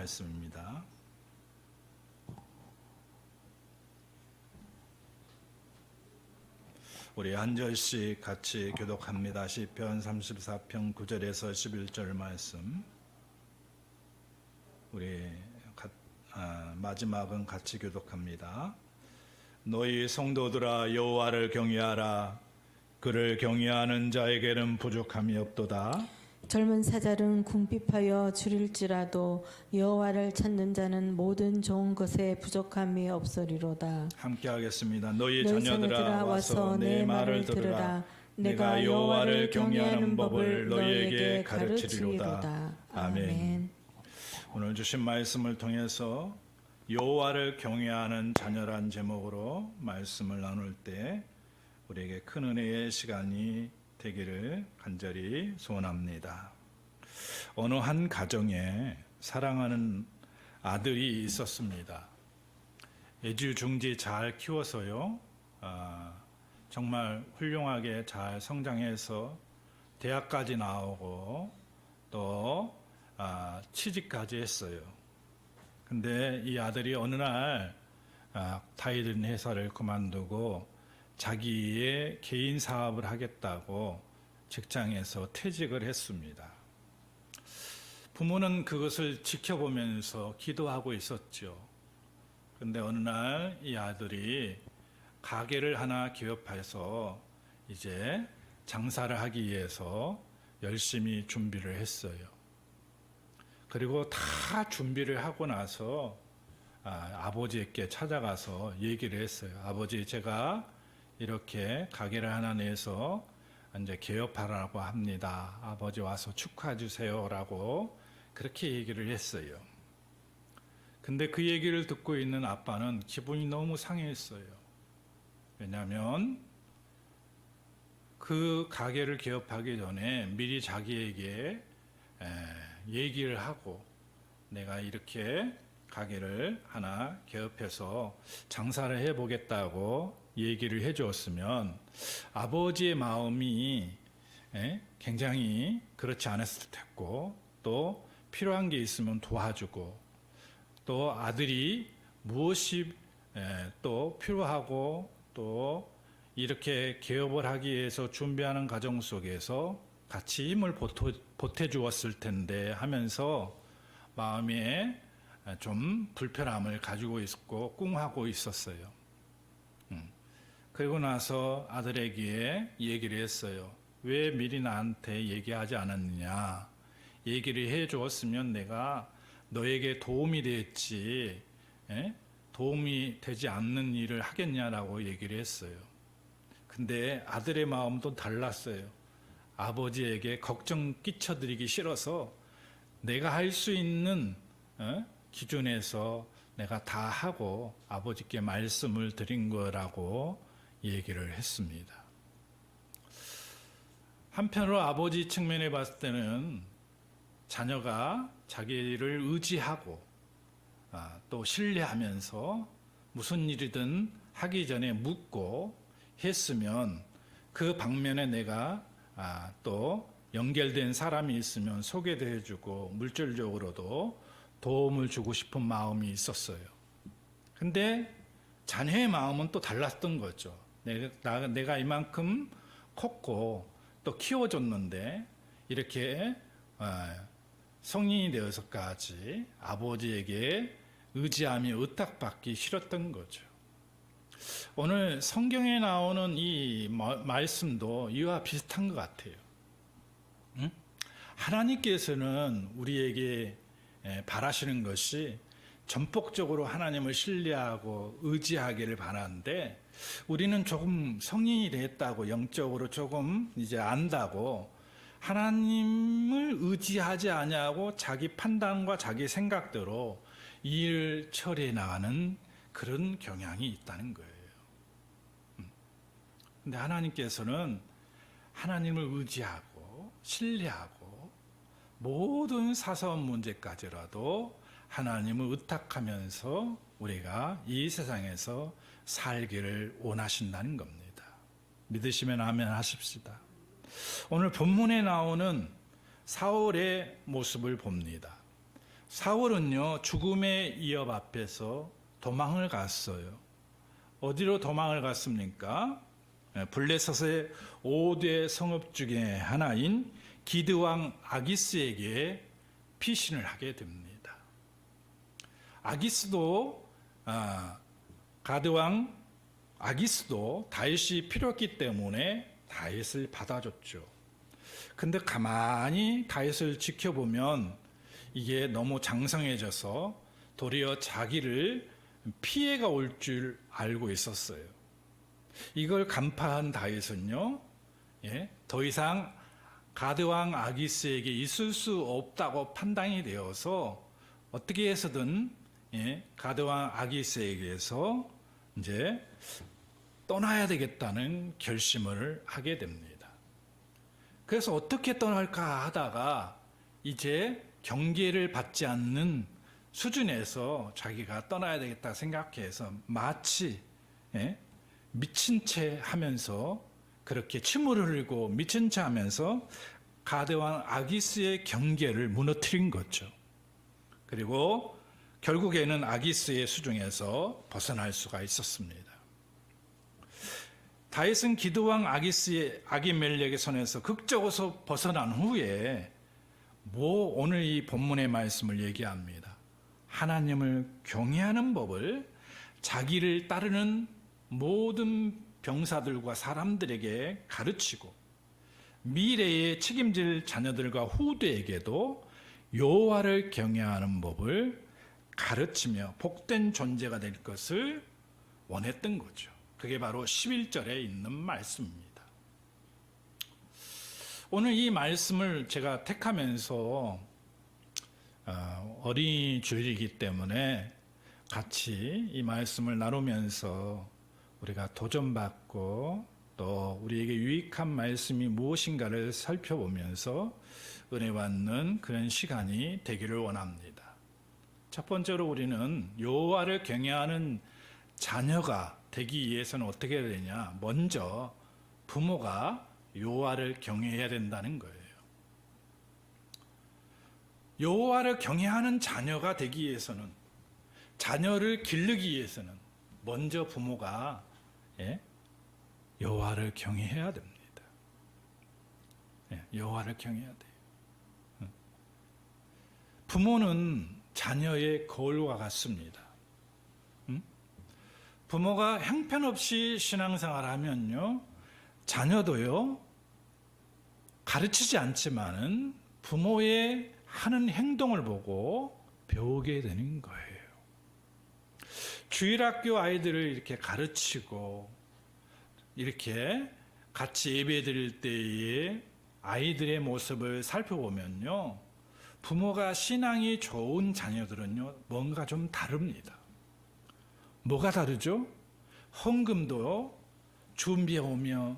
말씀입니다. 우리 한 절씩 같이 교독합니다. 시편 34편 9절에서 11절 말씀. 우리 마지막은 같이 교독합니다. 너희 성도들아 여호와를 경외하라. 그를 경외하는 자에게는 부족함이 없도다. 젊은 사자는 궁핍하여 줄일지라도 여호와를 찾는 자는 모든 좋은 것에 부족함이 없으리로다. 함께 하겠습니다. 너희 자녀들아 와서 내 말을 들으라. 내가 여호와를 경외하는 법을 너희에게 가르치리로다. 아멘. 오늘 주신 말씀을 통해서 여호와를 경외하는 자녀란 제목으로 말씀을 나눌 때 우리에게 큰 은혜의 시간이 되기를 간절히 소원합니다. 어느 한 가정에 사랑하는 아들이 있었습니다. 애지중지 잘 키워서요, 정말 훌륭하게 잘 성장해서 대학까지 나오고 또 취직까지 했어요. 근데 이 아들이 어느 날 다니던 회사를 그만두고 자기의 개인 사업을 하겠다고 직장에서 퇴직을 했습니다. 부모는 그것을 지켜보면서 기도하고 있었죠. 그런데 어느 날 이 아들이 가게를 하나 개업해서 이제 장사를 하기 위해서 열심히 준비를 했어요. 그리고 다 준비를 하고 나서 아버지께 찾아가서 얘기를 했어요. 아버지, 제가 이렇게 가게를 하나 내서 이제 개업하라고 합니다. 아버지 와서 축하해 주세요라고 그렇게 얘기를 했어요. 근데 그 얘기를 듣고 있는 아빠는 기분이 너무 상했어요. 왜냐하면 그 가게를 개업하기 전에 미리 자기에게 얘기를 하고 내가 이렇게 가게를 하나 개업해서 장사를 해보겠다고 얘기를 해주었으면 아버지의 마음이 굉장히 그렇지 않았을 테고 또 필요한 게 있으면 도와주고 또 아들이 무엇이 또 필요하고 또 이렇게 개업을 하기 위해서 준비하는 과정 속에서 같이 힘을 보태주었을 텐데 하면서 마음에 좀 불편함을 가지고 있었고 꿍하고 있었어요. 그리고 나서 아들에게 얘기를 했어요. 왜 미리 나한테 얘기하지 않았느냐. 얘기를 해주었으면 내가 너에게 도움이 됐지 도움이 되지 않는 일을 하겠냐라고 얘기를 했어요. 근데 아들의 마음도 달랐어요. 아버지에게 걱정 끼쳐드리기 싫어서 내가 할 수 있는 기준에서 내가 다 하고 아버지께 말씀을 드린 거라고 얘기를 했습니다. 한편으로 아버지 측면에 봤을 때는 자녀가 자기를 의지하고 또 신뢰하면서 무슨 일이든 하기 전에 묻고 했으면 그 방면에 내가 또 연결된 사람이 있으면 소개도 해주고 물질적으로도 도움을 주고 싶은 마음이 있었어요. 근데 자녀의 마음은 또 달랐던 거죠. 내가 이만큼 컸고 또 키워줬는데 이렇게 성인이 되어서까지 아버지에게 의지하며 의탁받기 싫었던 거죠. 오늘 성경에 나오는 이 말씀도 이와 비슷한 것 같아요. 하나님께서는 우리에게 바라시는 것이 전폭적으로 하나님을 신뢰하고 의지하기를 바라는데 우리는 조금 성인이 됐다고 영적으로 조금 이제 안다고 하나님을 의지하지 아니하고 자기 판단과 자기 생각대로 일을 처리해 나가는 그런 경향이 있다는 거예요. 근데 하나님께서는 하나님을 의지하고 신뢰하고 모든 사소한 문제까지라도 하나님을 의탁하면서 우리가 이 세상에서 살기를 원하신다는 겁니다. 믿으시면 아멘 하십시다. 오늘 본문에 나오는 사울의 모습을 봅니다. 사울은요, 죽음의 위협 앞에서 도망을 갔어요. 어디로 도망을 갔습니까? 블레셋의 5대 성읍 중에 하나인 기드왕 아기스에게 피신을 하게 됩니다. 가드왕 아기스도 다윗이 필요했기 때문에 다윗을 받아줬죠. 근데 가만히 다윗을 지켜보면 이게 너무 장성해져서 도리어 자기를 피해가 올 줄 알고 있었어요. 이걸 간파한 다윗은요, 더 이상 가드왕 아기스에게 있을 수 없다고 판단이 되어서 어떻게 해서든 가드왕 아기스에게서 이제 떠나야 되겠다는 결심을 하게 됩니다. 그래서 어떻게 떠날까 하다가 이제 경계를 받지 않는 수준에서 자기가 떠나야 되겠다 생각해서 마치 미친 채 하면서 그렇게 침을 흘리고 미친 채 하면서 가드왕 아기스의 경계를 무너뜨린 거죠. 그리고 결국에는 아기스의 수중에서 벗어날 수가 있었습니다. 다윗은 기드왕 아기스의 아기멜렉의 손에서 극적으로 벗어난 후에 오늘 이 본문의 말씀을 얘기합니다. 하나님을 경외하는 법을 자기를 따르는 모든 병사들과 사람들에게 가르치고 미래에 책임질 자녀들과 후대에게도 여호와를 경외하는 법을 가르치며 복된 존재가 될 것을 원했던 거죠. 그게 바로 11절에 있는 말씀입니다. 오늘 이 말씀을 제가 택하면서 어린이 주일이기 때문에 같이 이 말씀을 나누면서 우리가 도전받고 또 우리에게 유익한 말씀이 무엇인가를 살펴보면서 은혜 받는 그런 시간이 되기를 원합니다. 첫 번째로 우리는 여호와를 경외하는 자녀가 되기 위해서는 어떻게 해야 되냐? 먼저 부모가 여호와를 경외해야 된다는 거예요. 여호와를 경외하는 자녀가 되기 위해서는, 자녀를 기르기 위해서는 먼저 부모가 여호와를 경외해야 됩니다. 여호와를 경외해야 돼요. 부모는 자녀의 거울과 같습니다. 부모가 형편없이 신앙생활하면요, 자녀도요 가르치지 않지만은 부모의 하는 행동을 보고 배우게 되는 거예요. 주일학교 아이들을 이렇게 가르치고 이렇게 같이 예배 드릴 때에 아이들의 모습을 살펴보면요, 부모가 신앙이 좋은 자녀들은요 뭔가 좀 다릅니다. 뭐가 다르죠? 헌금도 준비해 오며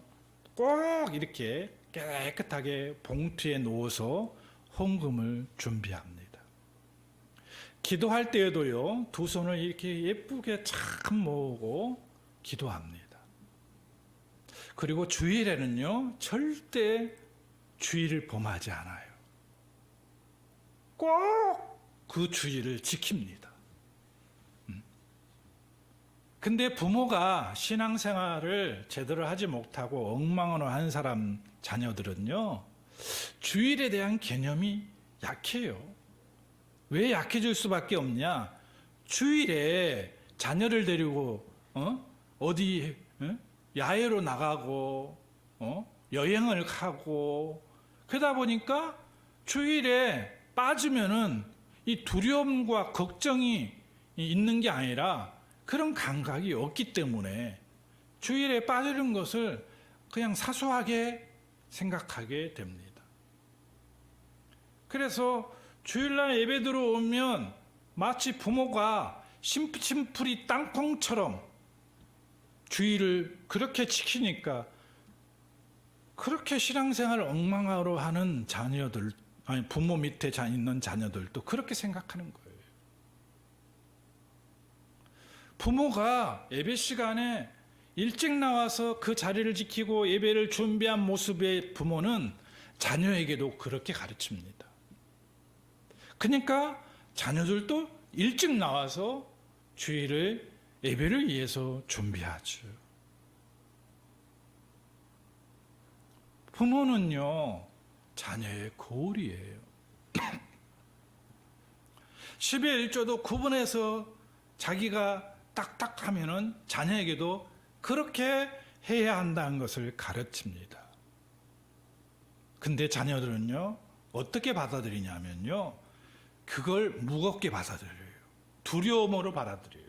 꼭 이렇게 깨끗하게 봉투에 넣어서 헌금을 준비합니다. 기도할 때에도요, 두 손을 이렇게 예쁘게 참 모으고 기도합니다. 그리고 주일에는요, 절대 주일을 범하지 않아요. 꼭 그 주일을 지킵니다. 근데 부모가 신앙생활을 제대로 하지 못하고 엉망으로 한 사람 자녀들은요, 주일에 대한 개념이 약해요. 왜 약해질 수밖에 없냐? 주일에 자녀를 데리고 어디 야외로 나가고 여행을 가고 그러다 보니까 주일에 빠지면은 이 두려움과 걱정이 있는 게 아니라 그런 감각이 없기 때문에 주일에 빠지는 것을 그냥 사소하게 생각하게 됩니다. 그래서 주일날 예배 들어오면 마치 부모가 심풀이 땅콩처럼 주일을 그렇게 지키니까 그렇게 신앙생활을 엉망으로 하는 자녀들, 아니 부모 밑에 있는 자녀들도 그렇게 생각하는 거예요. 부모가 예배 시간에 일찍 나와서 그 자리를 지키고 예배를 준비한 모습의 부모는 자녀에게도 그렇게 가르칩니다. 그러니까 자녀들도 일찍 나와서 주일을 예배를 위해서 준비하죠. 부모는요, 자녀의 거울이에요. 10의 1조도 구분해서 자기가 딱딱하면은 자녀에게도 그렇게 해야 한다는 것을 가르칩니다. 근데 자녀들은요, 어떻게 받아들이냐면요, 그걸 무겁게 받아들여요. 두려움으로 받아들여요.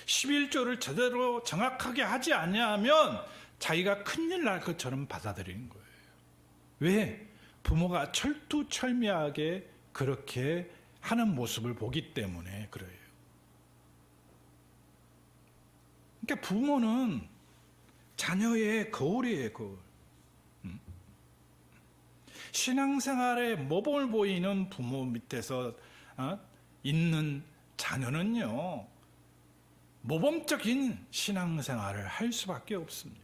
11조를 제대로 정확하게 하지 않냐면 자기가 큰일 날 것처럼 받아들이는 거예요. 왜? 부모가 철두철미하게 그렇게 하는 모습을 보기 때문에 그래요. 그러니까 부모는 자녀의 거울이에요, 거울. 신앙생활에 모범을 보이는 부모 밑에서 있는 자녀는요, 모범적인 신앙생활을 할 수밖에 없습니다.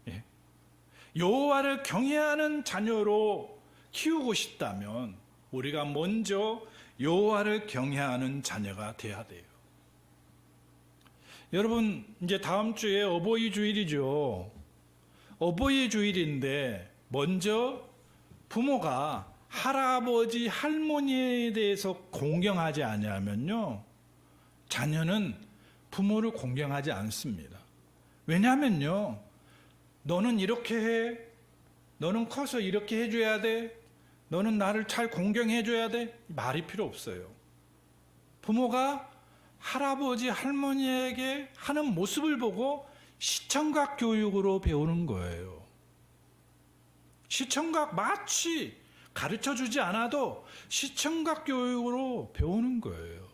예. 여호와를 경외하는 자녀로 키우고 싶다면 우리가 먼저 여호와를 경외하는 자녀가 돼야 돼요. 여러분, 이제 다음 주에 어버이 주일이죠. 어버이 주일인데 먼저 부모가 할아버지, 할머니에 대해서 공경하지 않으면요, 자녀는 부모를 공경하지 않습니다. 왜냐하면요, 너는 이렇게 해, 너는 커서 이렇게 해줘야 돼, 너는 나를 잘 공경해줘야 돼, 말이 필요 없어요. 부모가 할아버지, 할머니에게 하는 모습을 보고 시청각 교육으로 배우는 거예요. 시청각 마치 가르쳐주지 않아도 시청각 교육으로 배우는 거예요.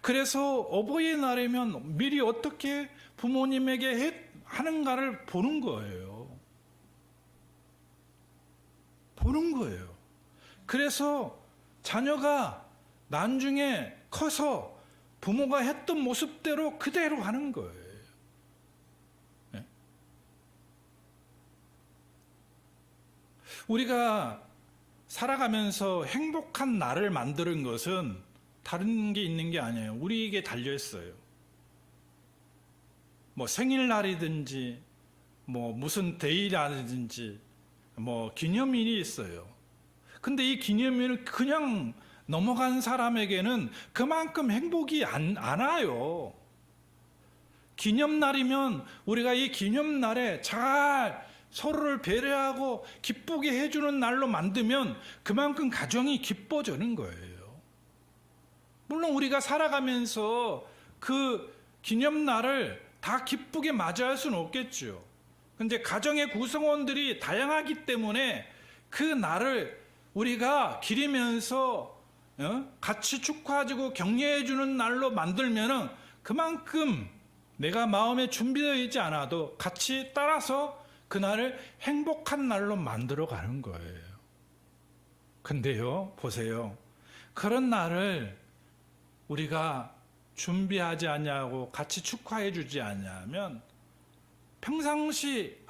그래서 어버이날이면 미리 어떻게 부모님에게 하는가를 보는 거예요. 보는 거예요. 그래서 자녀가 나중에 커서 부모가 했던 모습대로 그대로 하는 거예요. 네? 우리가 살아가면서 행복한 날을 만드는 것은 다른 게 있는 게 아니에요. 우리에게 달려있어요. 뭐 생일날이든지 뭐 무슨 데이라든지 뭐 기념일이 있어요. 근데 이 기념일을 그냥 넘어간 사람에게는 그만큼 행복이 안 와요. 기념날이면 우리가 이 기념날에 잘 서로를 배려하고 기쁘게 해주는 날로 만들면 그만큼 가정이 기뻐지는 거예요. 물론 우리가 살아가면서 그 기념날을 다 기쁘게 맞이할 수는 없겠죠. 근데 가정의 구성원들이 다양하기 때문에 그 날을 우리가 기리면서 같이 축하해주고 격려해주는 날로 만들면은 그만큼 내가 마음에 준비되어 있지 않아도 같이 따라서 그날을 행복한 날로 만들어 가는 거예요. 근데요, 보세요. 그런 날을 우리가 준비하지 않냐고 같이 축하해 주지 않냐면 평상시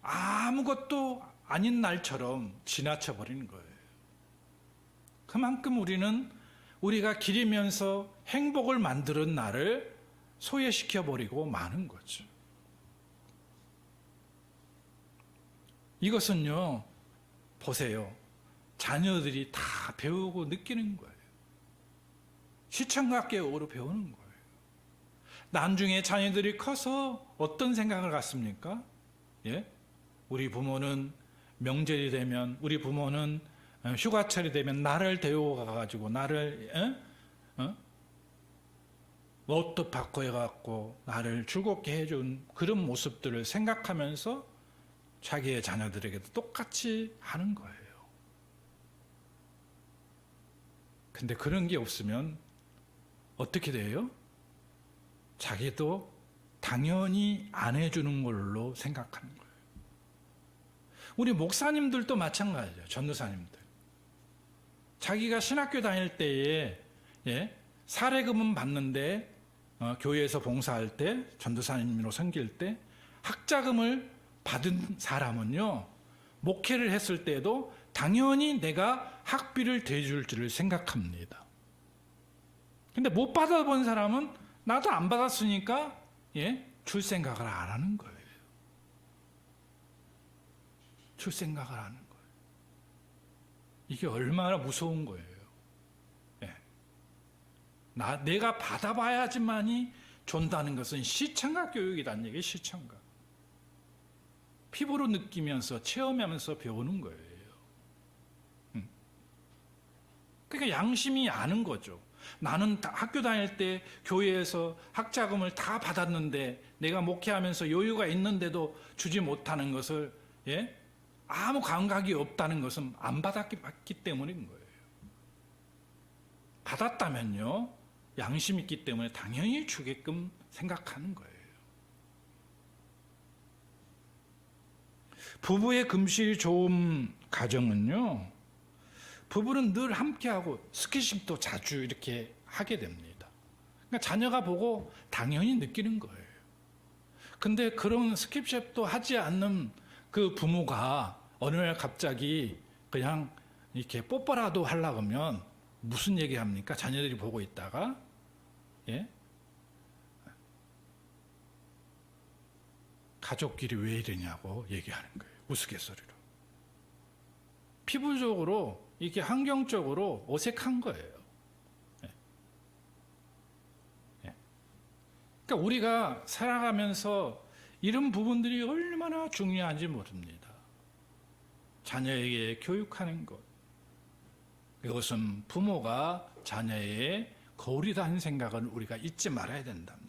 아무것도 아닌 날처럼 지나쳐 버리는 거예요. 그만큼 우리는 우리가 기리면서 행복을 만드는 날을 소외시켜 버리고 마는 거죠. 이것은요, 보세요. 자녀들이 다 배우고 느끼는 거예요. 시청각 교육으로 배우는 거예요. 나중에 자녀들이 커서 어떤 생각을 갖습니까? 예? 우리 부모는 명절이 되면, 우리 부모는 휴가철이 되면 나를 데리고 가가지고 나를 로또 받고 해갖고 나를 즐겁게 해준 그런 모습들을 생각하면서 자기의 자녀들에게도 똑같이 하는 거예요. 근데 그런 게 없으면 어떻게 돼요? 자기도 당연히 안 해주는 걸로 생각하는 거예요. 우리 목사님들도 마찬가지예요. 전도사님들. 자기가 신학교 다닐 때에 사례금은 받는데 교회에서 봉사할 때 전도사님으로 섬길 때 학자금을 받은 사람은요, 목회를 했을 때도 당연히 내가 학비를 대줄 줄을 생각합니다. 근데 못 받아본 사람은 나도 안 받았으니까 줄 생각을 안 하는 거예요. 줄 생각을 하는 거예요. 이게 얼마나 무서운 거예요. 내가 받아봐야지만이 준다는 것은 시청각 교육이라는 얘기예요. 시청각. 피부로 느끼면서 체험하면서 배우는 거예요. 그러니까 양심이 아는 거죠. 나는 학교 다닐 때 교회에서 학자금을 다 받았는데 내가 목회하면서 여유가 있는데도 주지 못하는 것을 아무 감각이 없다는 것은 안 받았기 때문인 거예요. 받았다면요, 양심 있기 때문에 당연히 주게끔 생각하는 거예요. 부부의 금실이 좋은 가정은요, 부부는 늘 함께하고 스킨십도 자주 이렇게 하게 됩니다. 그러니까 자녀가 보고 당연히 느끼는 거예요. 근데 그런 스킨십도 하지 않는 그 부모가 어느 날 갑자기 그냥 이렇게 뽀뽀라도 하려고 하면 무슨 얘기 합니까? 자녀들이 보고 있다가 가족끼리 왜 이러냐고 얘기하는 거예요. 우스갯소리로. 피부적으로 이게 환경적으로 어색한 거예요. 그러니까 우리가 살아가면서 이런 부분들이 얼마나 중요한지 모릅니다. 자녀에게 교육하는 것. 이것은 부모가 자녀의 거울이라는 생각을 우리가 잊지 말아야 된답니다.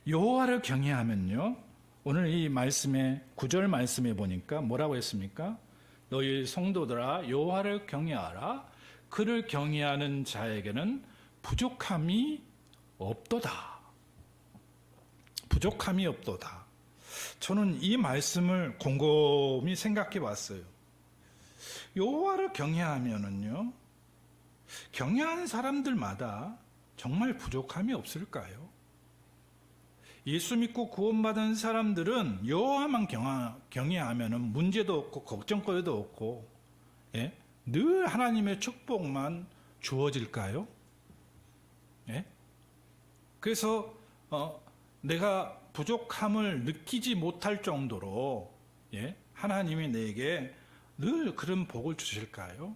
여호와를 경외하면요, 오늘 이 말씀에 9절 말씀에 보니까 뭐라고 했습니까? 너희 성도들아 여호와를 경외하라. 그를 경외하는 자에게는 부족함이 없도다. 부족함이 없도다. 저는 이 말씀을 곰곰이 생각해 봤어요. 여호와를 경외하면은요, 경외하는 사람들마다 정말 부족함이 없을까요? 예수 믿고 구원받은 사람들은 여호와만 경외하면은 문제도 없고 걱정거리도 없고 늘 하나님의 축복만 주어질까요? 그래서 내가 부족함을 느끼지 못할 정도로 하나님이 내게 늘 그런 복을 주실까요?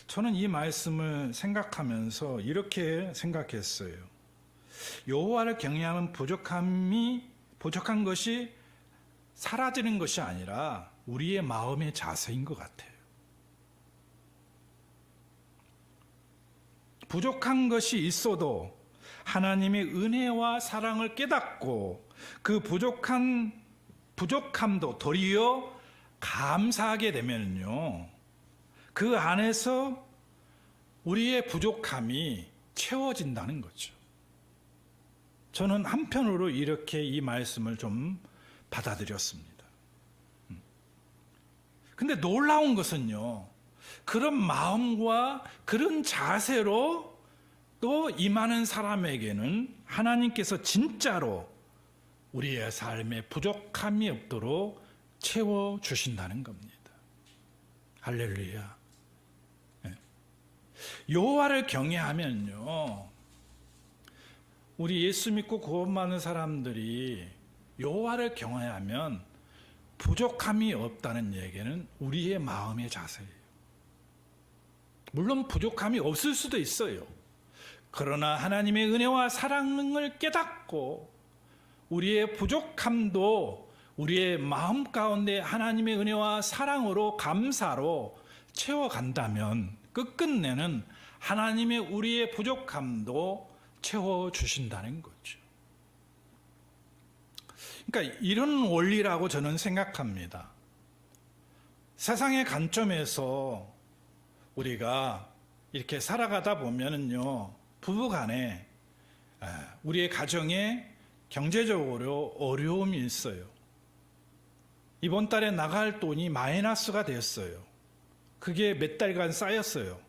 저는 이 말씀을 생각하면서 이렇게 생각했어요. 여호와를 경외하면 부족한 것이 사라지는 것이 아니라 우리의 마음의 자세인 것 같아요. 부족한 것이 있어도 하나님의 은혜와 사랑을 깨닫고 그 부족함도 도리어 감사하게 되면요, 그 안에서 우리의 부족함이 채워진다는 거죠. 저는 한편으로 이렇게 이 말씀을 좀 받아들였습니다. 근데 놀라운 것은요, 그런 마음과 그런 자세로 또 임하는 사람에게는 하나님께서 진짜로 우리의 삶에 부족함이 없도록 채워주신다는 겁니다. 할렐루야. 여호와를 경외하면요, 우리 예수 믿고 구원받는 사람들이 여호와를 경외하면 부족함이 없다는 얘기는 우리의 마음의 자세예요. 물론 부족함이 없을 수도 있어요. 그러나 하나님의 은혜와 사랑을 깨닫고 우리의 부족함도 우리의 마음 가운데 하나님의 은혜와 사랑으로 감사로 채워간다면 끝끝내는 하나님의 우리의 부족함도 채워주신다는 거죠. 그러니까 이런 원리라고 저는 생각합니다. 세상의 관점에서 우리가 이렇게 살아가다 보면은요, 부부간에 우리의 가정에 경제적으로 어려움이 있어요. 이번 달에 나갈 돈이 마이너스가 됐어요. 그게 몇 달간 쌓였어요.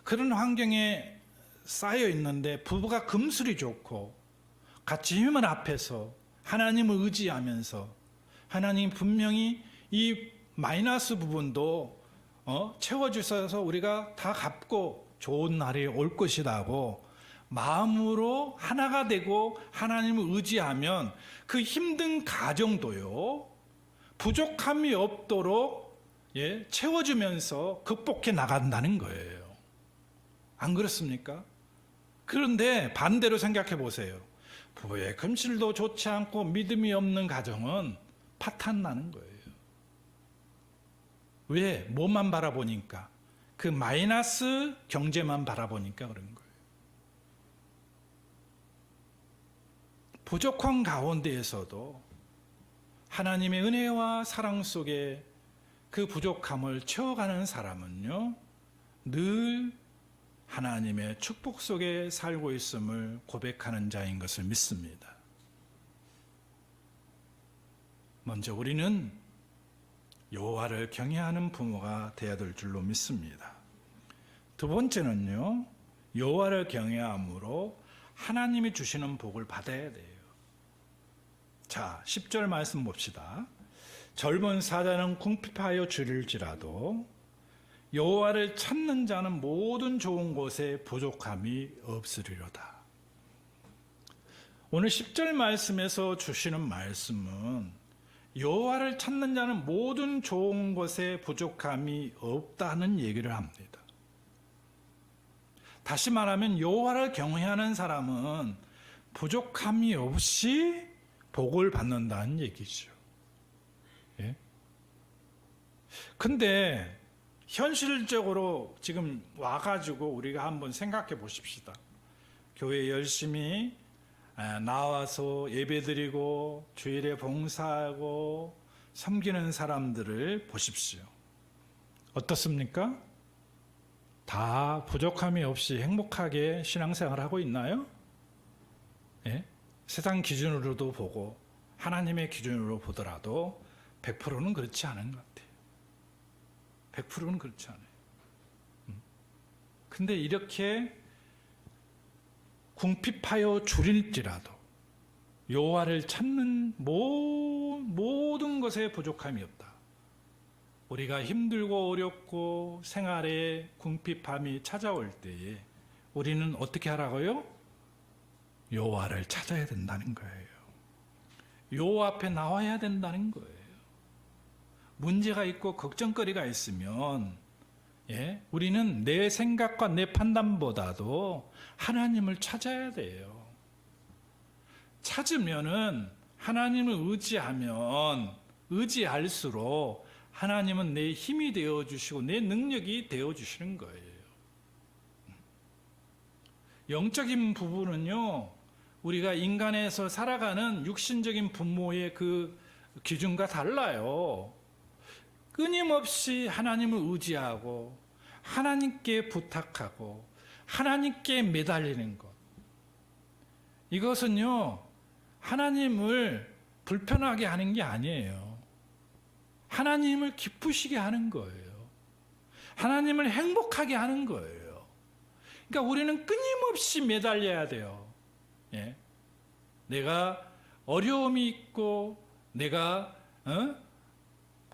그런 환경에 쌓여 있는데 부부가 금슬이 좋고 같이 힘을 합해서 하나님을 의지하면서 하나님 분명히 이 마이너스 부분도 채워주셔서 우리가 다 갚고 좋은 날이 올 것이라고 마음으로 하나가 되고 하나님을 의지하면 그 힘든 가정도요 부족함이 없도록 채워주면서 극복해 나간다는 거예요. 안 그렇습니까? 그런데 반대로 생각해 보세요. 부부의 금실도 좋지 않고 믿음이 없는 가정은 파탄 나는 거예요. 왜? 뭐만 바라보니까? 그 마이너스 경제만 바라보니까 그런 거예요. 부족한 가운데에서도 하나님의 은혜와 사랑 속에 그 부족함을 채워가는 사람은요, 늘 하나님의 축복 속에 살고 있음을 고백하는 자인 것을 믿습니다. 먼저 우리는 여호와를 경외하는 부모가 되어야 될 줄로 믿습니다. 두 번째는요, 여호와를 경외함으로 하나님이 주시는 복을 받아야 돼요. 자, 10절 말씀 봅시다. 젊은 사자는 궁핍하여 줄일지라도 여호와를 찾는 자는 모든 좋은 곳에 부족함이 없으리로다. 오늘 10절 말씀에서 주시는 말씀은 여호와를 찾는 자는 모든 좋은 것에 부족함이 없다는 얘기를 합니다. 다시 말하면 여호와를 경외하는 사람은 부족함이 없이 복을 받는다는 얘기죠. 예? 근데 현실적으로 지금 와가지고 우리가 한번 생각해 보십시다. 교회 열심히 나와서 예배드리고 주일에 봉사하고 섬기는 사람들을 보십시오. 어떻습니까? 다 부족함이 없이 행복하게 신앙생활을 하고 있나요? 예? 세상 기준으로도 보고 하나님의 기준으로 보더라도 100%는 그렇지 않은 것 같아요. 100%는 그렇지 않아요. 근데 이렇게 궁핍하여 줄일지라도 여호와를 찾는 모든 것에 부족함이 없다. 우리가 힘들고 어렵고 생활에 궁핍함이 찾아올 때에 우리는 어떻게 하라고요? 여호와를 찾아야 된다는 거예요. 여호와 앞에 나와야 된다는 거예요. 문제가 있고 걱정거리가 있으면 우리는 내 생각과 내 판단보다도 하나님을 찾아야 돼요. 찾으면은 하나님을 의지할수록 하나님은 내 힘이 되어주시고 내 능력이 되어주시는 거예요. 영적인 부분은요, 우리가 인간에서 살아가는 육신적인 부모의 그 기준과 달라요. 끊임없이 하나님을 의지하고 하나님께 부탁하고 하나님께 매달리는 것, 이것은요 하나님을 불편하게 하는 게 아니에요. 하나님을 기쁘시게 하는 거예요. 하나님을 행복하게 하는 거예요. 그러니까 우리는 끊임없이 매달려야 돼요. 내가 어려움이 있고 내가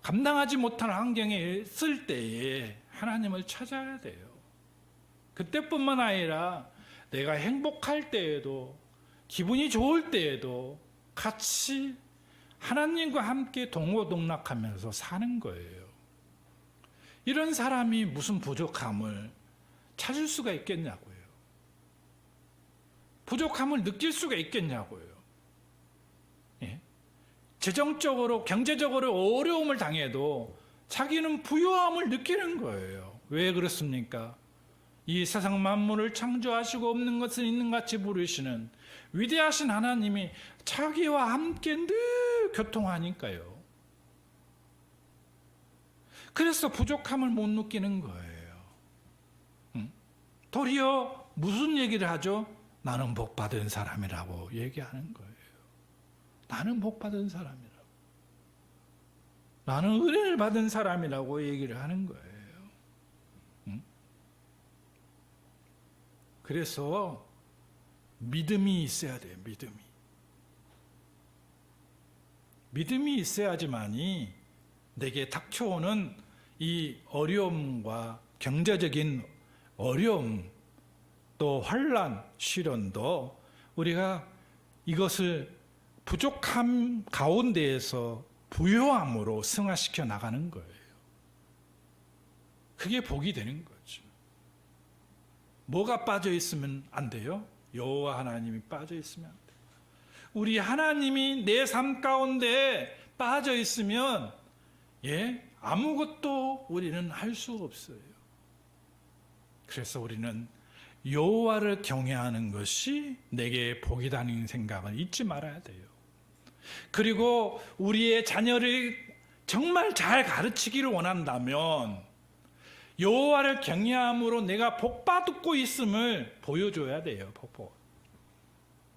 감당하지 못한 환경에 있을 때에 하나님을 찾아야 돼요. 그때뿐만 아니라 내가 행복할 때에도 기분이 좋을 때에도 같이 하나님과 함께 동고동락하면서 사는 거예요. 이런 사람이 무슨 부족함을 찾을 수가 있겠냐고요. 부족함을 느낄 수가 있겠냐고요. 재정적으로 경제적으로 어려움을 당해도 자기는 부유함을 느끼는 거예요. 왜 그렇습니까? 이 세상 만물을 창조하시고 없는 것을 있는 같이 부르시는 위대하신 하나님이 자기와 함께 늘 교통하니까요. 그래서 부족함을 못 느끼는 거예요. 도리어 무슨 얘기를 하죠? 나는 복받은 사람이라고 얘기하는 거예요. 나는 복받은 사람이라고. 나는 은혜를 받은 사람이라고 얘기를 하는 거예요. 그래서 믿음이 있어야 돼요. 믿음이. 믿음이 있어야지만이 내게 닥쳐오는 이 어려움과 경제적인 어려움, 또 환난, 시련도 우리가 이것을 부족함 가운데에서 부요함으로 승화시켜 나가는 거예요. 그게 복이 되는 거죠. 뭐가 빠져 있으면 안 돼요? 여호와 하나님이 빠져 있으면 안 돼요. 우리 하나님이 내 삶 가운데 빠져 있으면 아무것도 우리는 할 수 없어요. 그래서 우리는 여호와를 경외하는 것이 내게 복이라는 생각을 잊지 말아야 돼요. 그리고 우리의 자녀를 정말 잘 가르치기를 원한다면 여호와를 경외함으로 내가 복받고 있음을 보여줘야 돼요.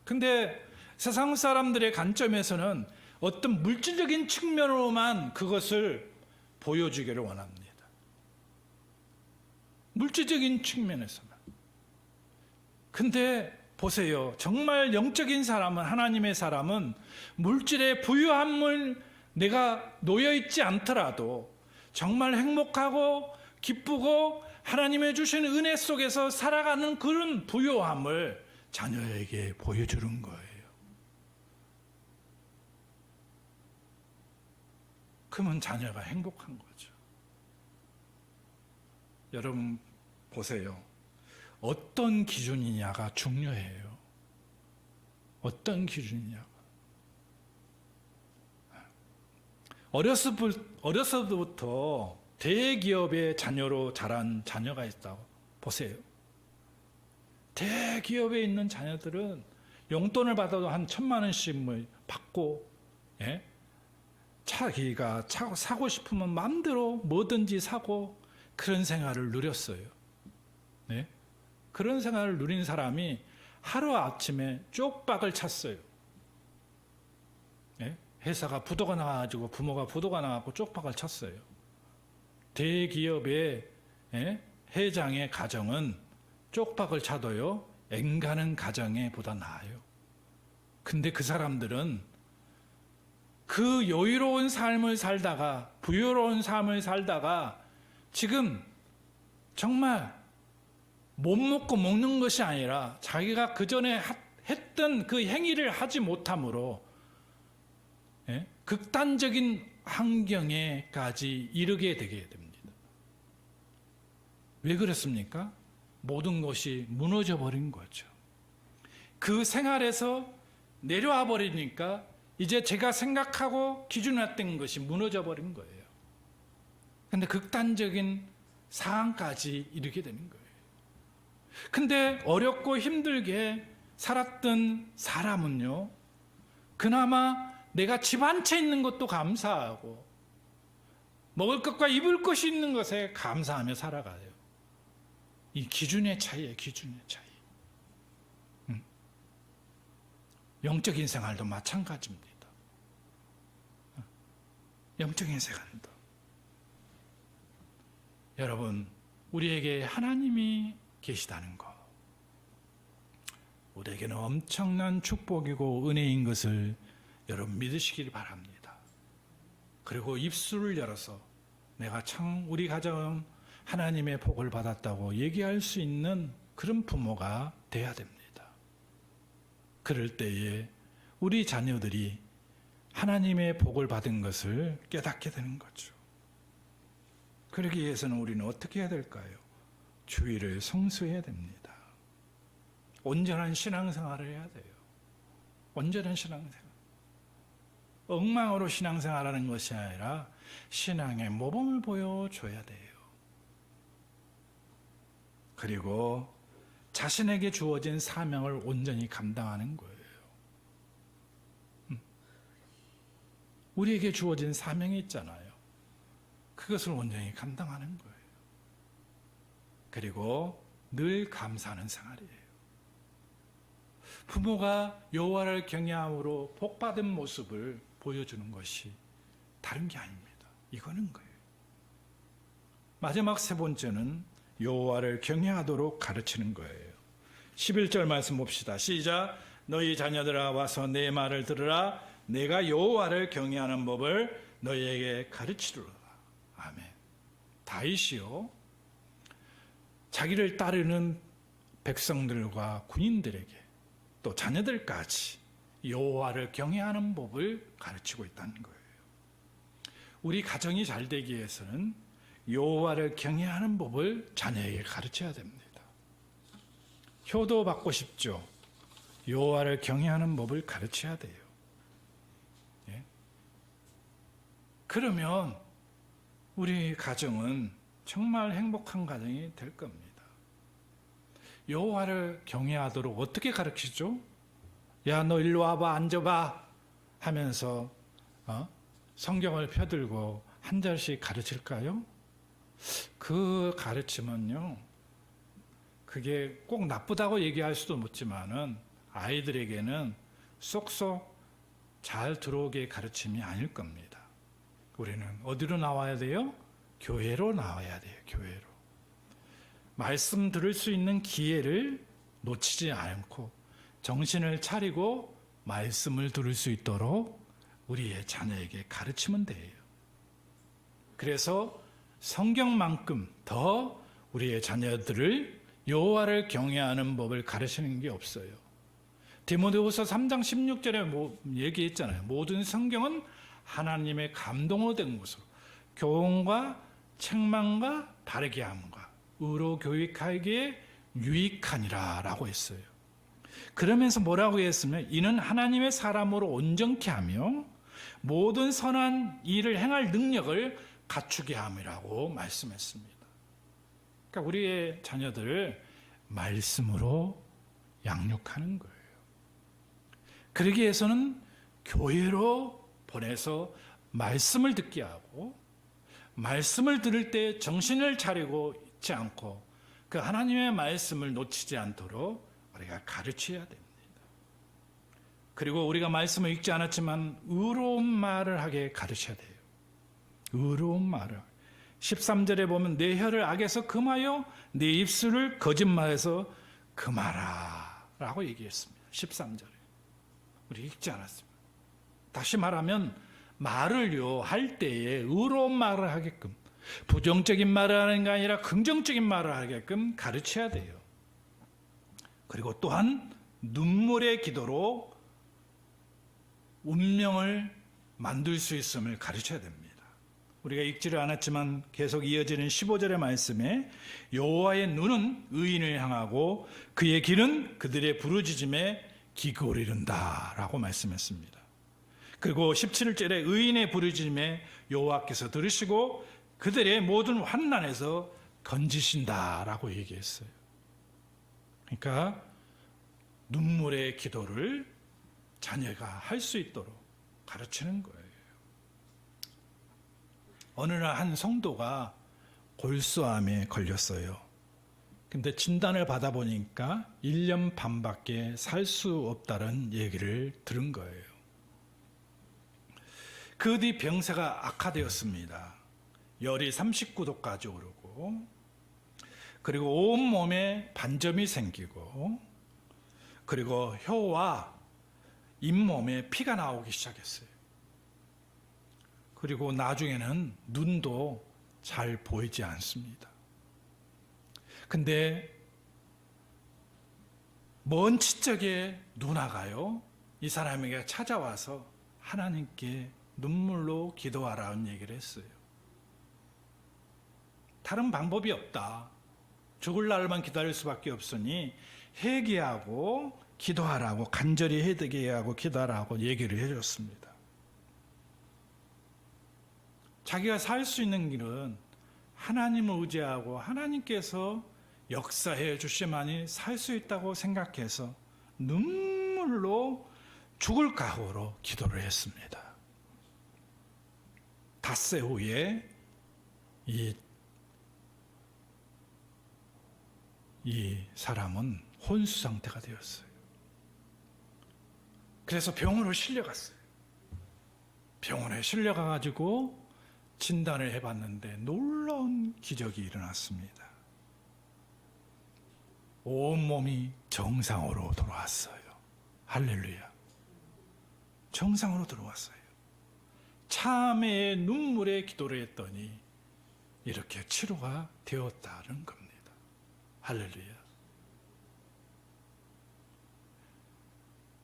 근데 세상 사람들의 관점에서는 어떤 물질적인 측면으로만 그것을 보여주기를 원합니다. 물질적인 측면에서만. 근데 보세요. 정말 영적인 사람은, 하나님의 사람은 물질의 부유함을 내가 놓여있지 않더라도 정말 행복하고 기쁘고 하나님의 주신 은혜 속에서 살아가는 그런 부요함을 자녀에게 보여주는 거예요. 그러면 자녀가 행복한 거죠. 여러분 보세요. 어떤 기준이냐가 중요해요. 어떤 기준이냐가. 어려서부터 대기업의 자녀로 자란 자녀가 있다고 보세요. 대기업에 있는 자녀들은 용돈을 받아도 한 1,000만 원씩 받고, 자기가 사고 싶으면 마음대로 뭐든지 사고 그런 생활을 누렸어요. 그런 생활을 누린 사람이 하루아침에 쪽박을 찼어요. 회사가 부도가 나가지고 부모가 부도가 나가고 쪽박을 쳤어요. 대기업의 회장의 가정은 쪽박을 차도요 앵가는 가정에 보다 나아요. 근데 그 사람들은 그 여유로운 삶을 살다가, 부유로운 삶을 살다가 지금 정말 못 먹고 먹는 것이 아니라 자기가 그 전에 했던 그 행위를 하지 못함으로 극단적인 환경에까지 이르게 되게 됩니다. 왜 그렇습니까? 모든 것이 무너져 버린 거죠. 그 생활에서 내려와 버리니까 이제 제가 생각하고 기준했던 것이 무너져 버린 거예요. 근데 극단적인 상황까지 이르게 되는 거예요. 근데 어렵고 힘들게 살았던 사람은요, 그나마 내가 집 한 채 있는 것도 감사하고 먹을 것과 입을 것이 있는 것에 감사하며 살아가요. 이 기준의 차이예요. 기준의 차이. 영적인 생활도 마찬가지입니다. 영적인 생활도. 여러분, 우리에게 하나님이 계시다는 것, 우리에게는 엄청난 축복이고 은혜인 것을 여러분 믿으시길 바랍니다. 그리고 입술을 열어서 내가 참 우리 가정은 하나님의 복을 받았다고 얘기할 수 있는 그런 부모가 돼야 됩니다. 그럴 때에 우리 자녀들이 하나님의 복을 받은 것을 깨닫게 되는 거죠. 그러기 위해서는 우리는 어떻게 해야 될까요? 주의를 성수해야 됩니다. 온전한 신앙생활을 해야 돼요. 온전한 신앙생활. 엉망으로 신앙생활하는 것이 아니라 신앙의 모범을 보여줘야 돼요. 그리고 자신에게 주어진 사명을 온전히 감당하는 거예요. 우리에게 주어진 사명이 있잖아요. 그것을 온전히 감당하는 거예요. 그리고 늘 감사하는 생활이에요. 부모가 여호와를 경외함으로 복받은 모습을 보여주는 것이 다른 게 아닙니다. 이거는 거예요. 마지막 세 번째는 여호와를 경외하도록 가르치는 거예요. 11절 말씀 봅시다. 시작. 너희 자녀들아 와서 내 말을 들으라. 내가 여호와를 경외하는 법을 너희에게 가르치리로다. 아멘. 다윗이요, 자기를 따르는 백성들과 군인들에게 또 자녀들까지 여호와를 경외하는 법을 가르치고 있다는 거예요. 우리 가정이 잘 되기 위해서는 여호와를 경외하는 법을 자녀에게 가르쳐야 됩니다. 효도 받고 싶죠? 여호와를 경외하는 법을 가르쳐야 돼요. 예? 그러면 우리 가정은 정말 행복한 가정이 될 겁니다. 여호와를 경외하도록 어떻게 가르치죠? 야, 너 일로 와봐, 앉아봐 하면서 성경을 펴들고 한 절씩 가르칠까요? 그 가르침은요, 그게 꼭 나쁘다고 얘기할 수도 없지만은 아이들에게는 쏙쏙 잘 들어오게 가르침이 아닐 겁니다. 우리는 어디로 나와야 돼요? 교회로 나와야 돼요. 교회로. 말씀 들을 수 있는 기회를 놓치지 않고 정신을 차리고 말씀을 들을 수 있도록 우리의 자녀에게 가르치면 돼요. 그래서 성경만큼 더 우리의 자녀들을 여호와를 경외하는 법을 가르치는 게 없어요. 디모데후서 3장 16절에 얘기했잖아요. 모든 성경은 하나님의 감동으로 된 것으로 교훈과 책망과 바르게 함과 의로 교육하기에 유익하니라 라고 했어요. 그러면서 뭐라고 했으면 이는 하나님의 사람으로 온전케 하며 모든 선한 일을 행할 능력을 갖추게 함이라고 말씀했습니다. 그러니까 우리의 자녀들을 말씀으로 양육하는 거예요. 그러기 위해서는 교회로 보내서 말씀을 듣게 하고 말씀을 들을 때 정신을 차리고 있지 않고 그 하나님의 말씀을 놓치지 않도록 우리가 가르쳐야 됩니다. 그리고 우리가 말씀을 읽지 않았지만 의로운 말을 하게 가르쳐야 돼요. 의로운 말을. 13절에 보면 내 혀를 악에서 금하여 내 입술을 거짓말에서 금하라 라고 얘기했습니다. 13절에. 우리 읽지 않았습니다. 다시 말하면 말을요 할 때에 의로운 말을 하게끔 부정적인 말을 하는 게 아니라 긍정적인 말을 하게끔 가르쳐야 돼요. 그리고 또한 눈물의 기도로 운명을 만들 수 있음을 가르쳐야 됩니다. 우리가 읽지를 않았지만 계속 이어지는 15절의 말씀에 여호와의 눈은 의인을 향하고 그의 길은 그들의 부르짖음에 기울이른다 라고 말씀했습니다. 그리고 17절에 의인의 부르짖음에 여호와께서 들으시고 그들의 모든 환난에서 건지신다 라고 얘기했어요. 그러니까 눈물의 기도를 자녀가 할 수 있도록 가르치는 거예요. 어느 날 한 성도가 골수암에 걸렸어요. 근데 진단을 받아보니까 1년 반밖에 살 수 없다는 얘기를 들은 거예요. 그 뒤 병세가 악화되었습니다. 열이 39도까지 오르고 그리고 온몸에 반점이 생기고 그리고 혀와 잇몸에 피가 나오기 시작했어요. 그리고 나중에는 눈도 잘 보이지 않습니다. 근데 먼 치적에 누나가요 이 사람에게 찾아와서 하나님께 눈물로 기도하라는 얘기를 했어요. 다른 방법이 없다. 죽을 날만 기다릴 수밖에 없으니 회개하고 기도하라고 간절히 회개하고 기도하라고 얘기를 해줬습니다. 자기가 살 수 있는 길은 하나님을 의지하고 하나님께서 역사해 주시만이 살 수 있다고 생각해서 눈물로 죽을 각오로 기도를 했습니다. 닷새 후에 이 사람은 혼수 상태가 되었어요. 그래서 병원으로 실려갔어요. 병원에 실려가가지고 진단을 해봤는데 놀라운 기적이 일어났습니다. 온몸이 정상으로 돌아왔어요. 할렐루야. 정상으로 들어왔어요. 참회의 눈물의 기도를 했더니 이렇게 치료가 되었다는 겁니다. 할렐루야.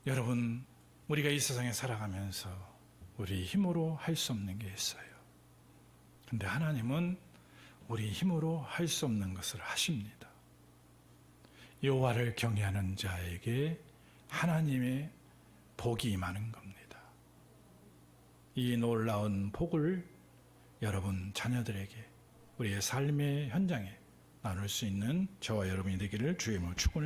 여러분, 우리가 이 세상에 살아가면서 우리 힘으로 할 수 없는 게 있어요. 근데 하나님은 우리 힘으로 할 수 없는 것을 하십니다. 여호와를 경외하는 자에게 하나님의 복이 임하는 겁니다. 이 놀라운 복을 여러분 자녀들에게 우리의 삶의 현장에 나눌 수 있는 저와 여러분이 되기를 주의 이름으로 축원을